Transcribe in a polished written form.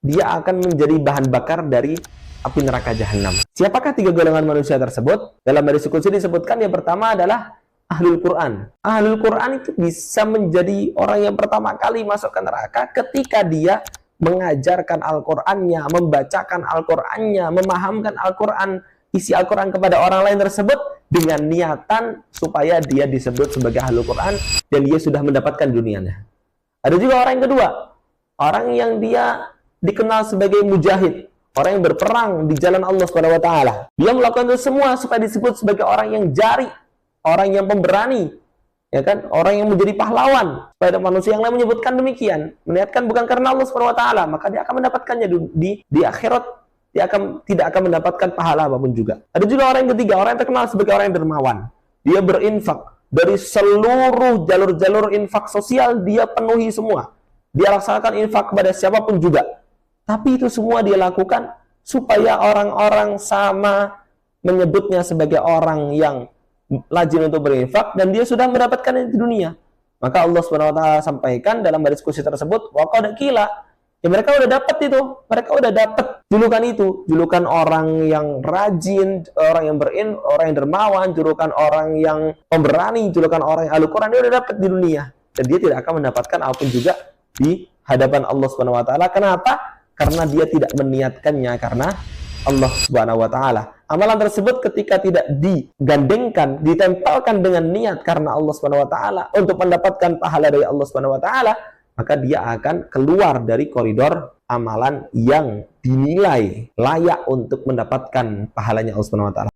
dia akan menjadi bahan bakar dari api neraka jahanam. Siapakah tiga golongan manusia tersebut? Dalam hadis qudsi disebutkan yang pertama adalah Ahlul Quran. Ahlul Quran itu bisa menjadi orang yang pertama kali masuk ke neraka ketika dia mengajarkan Al-Qurannya, membacakan Al-Qurannya, memahamkan Al-Quran, isi Al-Quran kepada orang lain tersebut dengan niatan supaya dia disebut sebagai Ahlul Quran dan dia sudah mendapatkan dunianya. Ada juga orang yang kedua, orang yang dia dikenal sebagai mujahid, orang yang berperang di jalan Allah SWT. Dia melakukan itu semua supaya disebut sebagai orang yang jari, orang yang pemberani, ya kan? Orang yang menjadi pahlawan. Supaya manusia yang lain menyebutkan demikian, meniatkan bukan karena Allah SWT, maka dia akan mendapatkannya di akhirat. Dia tidak akan mendapatkan pahala apapun juga. Ada juga orang yang ketiga, orang yang terkenal sebagai orang yang dermawan. Dia berinfak dari seluruh jalur-jalur infak sosial, dia penuhi semua. Dia laksanakan infak kepada siapapun juga. Tapi itu semua dia lakukan supaya orang-orang sama menyebutnya sebagai orang yang rajin untuk berinfak dan dia sudah mendapatkan di dunia. Maka Allah SWT sampaikan dalam hadis qudsi tersebut, wa qad qila, ya mereka udah dapat itu, mereka udah dapat julukan itu, julukan orang yang rajin, orang yang orang yang dermawan, julukan orang yang pemberani, julukan orang yang Al-Quran, dia udah dapat di dunia dan dia tidak akan mendapatkan apapun juga di hadapan Allah SWT. Kenapa? Karena dia tidak meniatkannya karena Allah SWT. Amalan tersebut ketika tidak digandengkan, ditempelkan dengan niat karena Allah SWT untuk mendapatkan pahala dari Allah SWT, maka dia akan keluar dari koridor amalan yang dinilai layak untuk mendapatkan pahalanya Allah SWT.